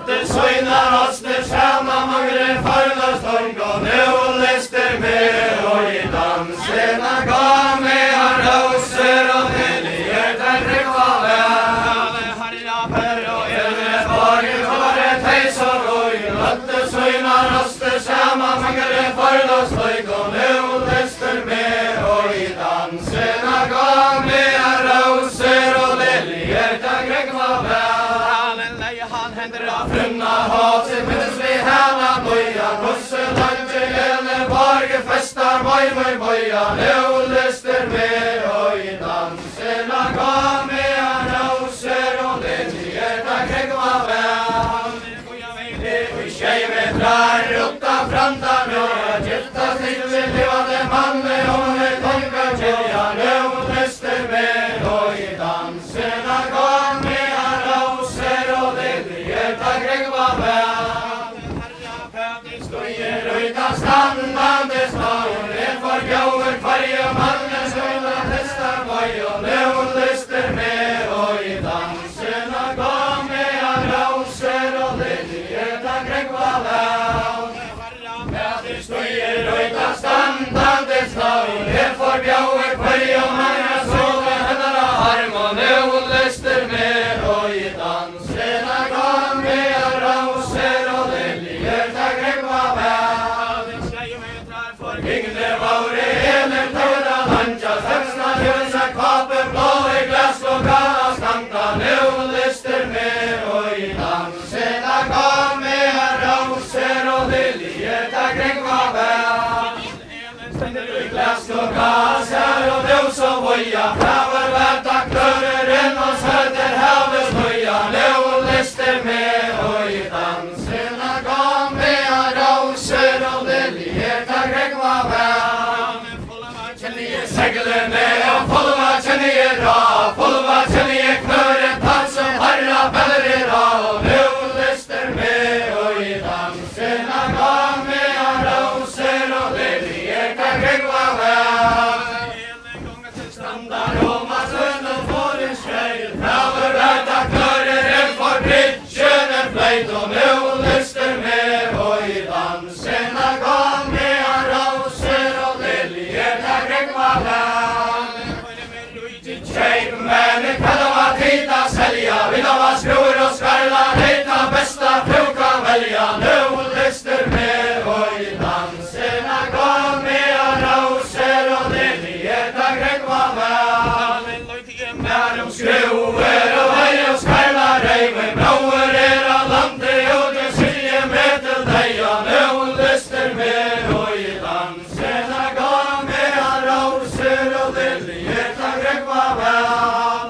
Det søgner oss det skjermer mange følges tung og nå lister med og i dansene ga med han roser og viljer den rekvale Herra per og ene bargen for et heis og roi Det søgner oss det skjermer mange følges tung og nå lister med og i dansene ga med han roser og viljer den rekvale Frunna hatet minnes vi hana boja Gosse lange hele barge festar boja Nå lister med og i dansena ga med han roser og linjer da kregva vel Vi tjejvetrar rutta franta mjøya Gifta til vi levade manne og konga kjelja Nå lister med og i dansena ga med han roser og linjer da kregva vel Stojer uta standande snaror for gauer kvarje mannen skjønna testar bøy og nå lister med og i dansena ga med han roser og linjer da kregva vel Stojer uta standande snaror for gauer kvarje mannen skjønna hendara arm og nå lister med og i dansena ga med han roser og linjer da kregva vel Ingne vaure heler tøyda lanja Saksna hjøsa kvape blå i glass og gana standa Nå lister med og i dansena ga med han roser og liljer da kregva vel I glass og gana sær og døs og voja Fraver verda klører enn og søter haves voja Nå lister med og i dansena ga med han roser og liljer da kregva vel Seglene og folva kjenner jeg ra Folva kjenner jeg knøren tann som harra beller i ra Og nå lister med og i dansena ga med han roser og liljer da kregva vel Standar og masen og får en skjøy Fraver verda knører en for bridgen en fløyt Og nå lister med og i dansena ga med han roser og liljer da kregva vel Men kada var tida selja Vinna var skrur og skarla Reita besta fruka velja Nå lister med og i dansena ga med han roser og liljer da kregva vel Nærum skruer og vei og skarla reimer Brauer av landet og det silje med til deg Nå lister med og i dansena ga med han roser og liljer da kregva vel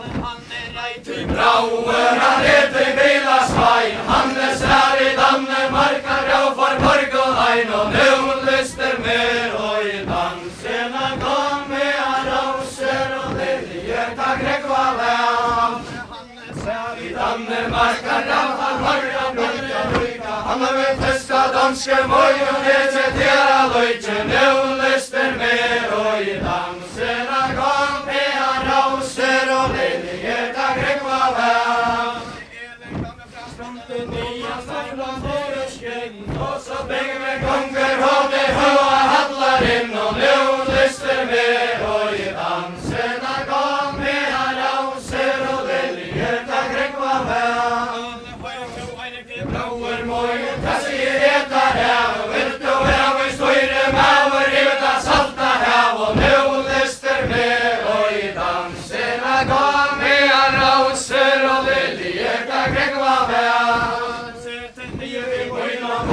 Brauer han heter Bila Svein Hannes i Danmark og for borg og ein Og nå lister med og i dansena ga med han roser og liljer da kregva vel I Danmark han harra bølja luika Han vil fiska danske møy og nesetera løyke Nå lister med og i dansena ga med han roser og liljer da kregva vel Nya steinar for skjeng Og så begge med konger og det høa hadlar inn Og nå lister med og i dansena ga med han roser og liljer da kregva vel Brauer møy tassi etar hev Vilt og hev i støyre maver Riveta salta hev Og nå lister med og i dansena ga med han roser og liljer da kregva vel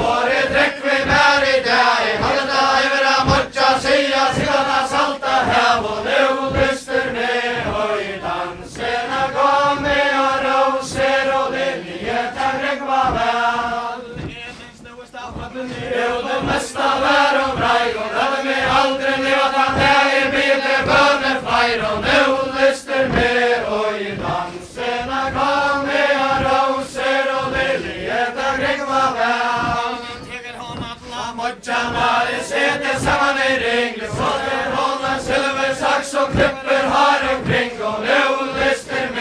Våre drekk vi mer i dag Halda evra mortja sia Sigana salta hev Og nå lister med og i dansena ga med han roser og liljer da kregva vel Jo det mesta vær og brei Og det med aldri livat han her I bile bønner fleir Og nå lister med og i dansena ga med han roser og liljer da kregva vel Mojjana sitter saman I ring Så det håller silver, sax og klipper har omkring Og nå lister med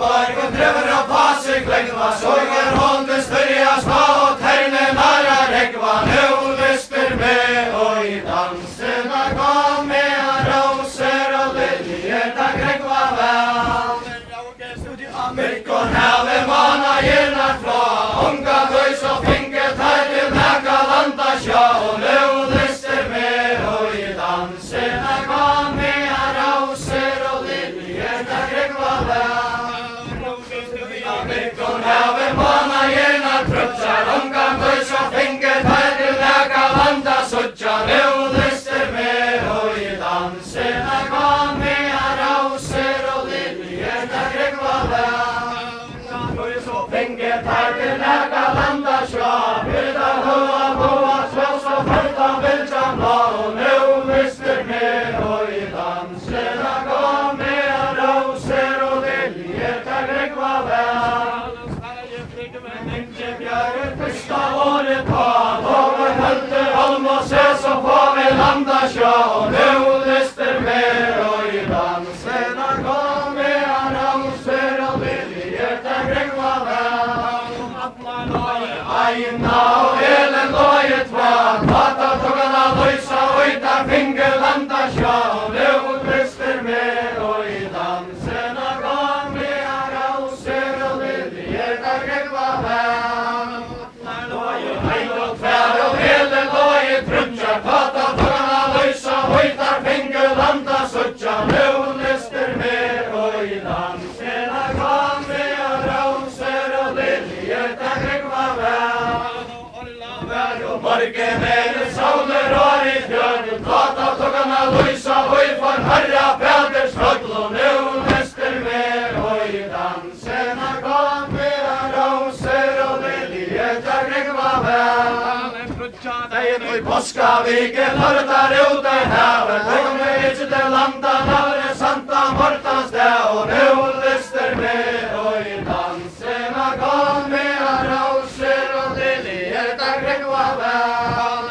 borg og driver og passer klekva, sågar hånden større stå og terne næra rekva. Nå lyster med og i dansena kom med roser og liljer, takk rekva vel. Myrkon heve mana gjernar flå, unga tøys og finket her til nekka landa sjå. Og nå lyster med og i dansena kom med roser og liljer, takk rekva vel. Myrkon heve mana gjernar trutjar, unga tøys og finket her til nekka landa suttja. Nå lyster med og i dansena kom med roser og liljer, takk rekva vel. Finget her til nekka landa sjå, byrda hoa hoa slåss og følta vilja blå. Og nå lyster med og i dansena kom med roser og liljer, takk rekva vel. Ikke bjørret fyrsta året på, over hølte holm og se så får vi landa sjå. Og nå lyster med og i dansena kom med roser og liljer, takk rekva vel. Aina og helen loje tva, kvata togana løysa uita finger landa sjå. Og nå lyster med og i dansena kom med roser og liljer, takk rekva vel. Ein og tvær og helen loje trutja, kvata togana løysa uita finger landa suttja. Nå lyster med og i dansena kom med roser og liljer, takk rekva vel. Morgen soler og i fjøren, plata togana løysa ui for herra Peter strøgl. Og nå lyster med og i dansena kom med roser og liljer, takk rekva vel. Deien ui påskavike lørdag ute i havet, kom ikkje til landa navre Santa Mortans dag. Og nå lyster med og i dansena kom med roser og liljer, takk rekva vel.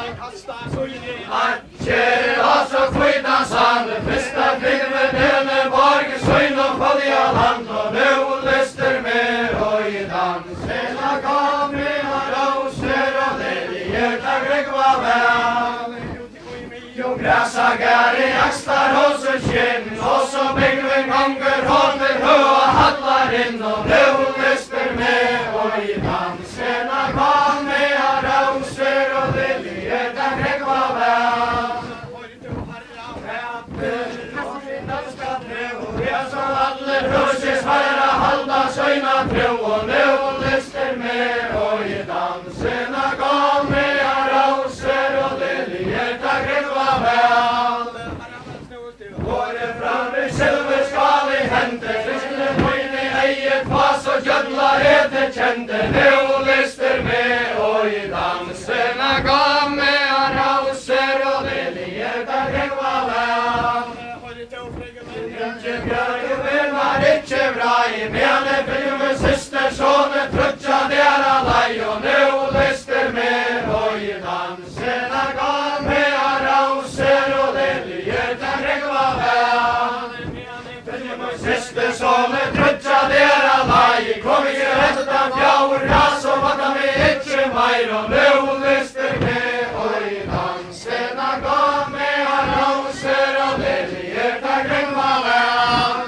Atjer oss og kvita sand, fyrsta kvinne denne borg, søgn og folja land. Og nå lyster med og i dansena kom med roser og liljer, takk rekva vel. Jo græsa gæri akstar hos og skinn, og så byggven gonger hånder høa hallar inn. Og nå lyster med og i dansena kom med roser og liljer, takk rekva vel. Aller husis herra halda søgna tro. Og nå lyster med og i dansena kom med roser og liljer, takk rekva vel. Våre framme silverskal i hender, kristne tøyne eiet fas og gjødla etter kjente. Nå lyster med og i dansena kom med roser og liljer, takk rekva vel. Ikke bjørge vil var ikke bra i mene filme syster sånne trutja dera lei. Og nå lyster med og i dansena kom med roser og liljer, takk rekva vel. Filme syster sånne trutja dera lei, kom ikke rett av fjauer ras og vatta vi ikke meir. Og nå lyster med og i dansena kom med roser og liljer, takk rekva vel.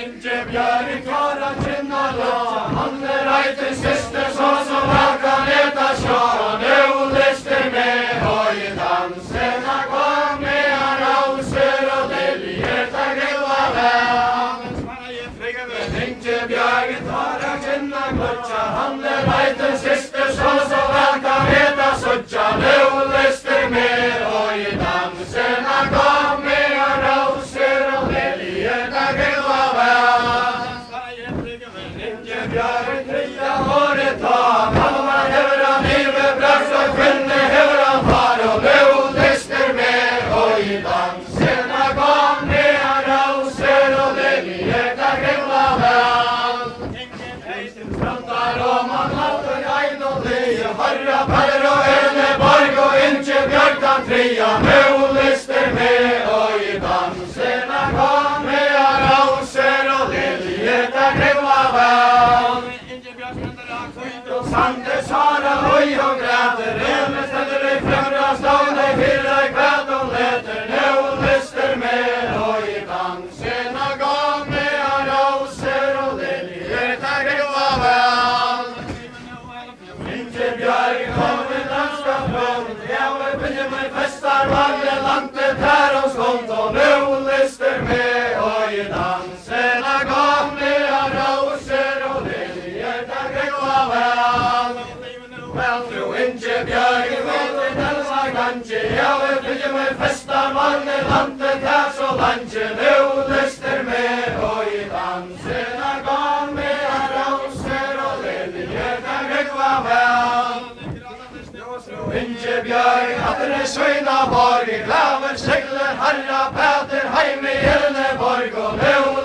Ikke bjørn klara kynna lå, han reiter syster så som han kan eta sjå. Og nå lyster med og i dansena kom med roser og liljer, takk rekva vel. Ikke bjørn klara kynna klutja, han reiter syster så som han kan eta suttja. Nå lyster med og i dansena kom med roser og liljer, takk rekva vel. Bjørn tria håret ta, mamma hever han ive brøks og kvinne hever han far. Og nå lyster med og i dansena kom med roser og liljer, takk rekva vel. Strandar og man halter ein og lie, harra perler og ene borg og ikke bjørkan tria. Nå lyster med og i dansena kom med roser og liljer, landet her så langt nu lyster med, og i dansena gav med roser og liljer kan rykva vel. Ingebjørg, atter Sveinaborg, i klaver sigler herra Peter heim i Elneborg, og nu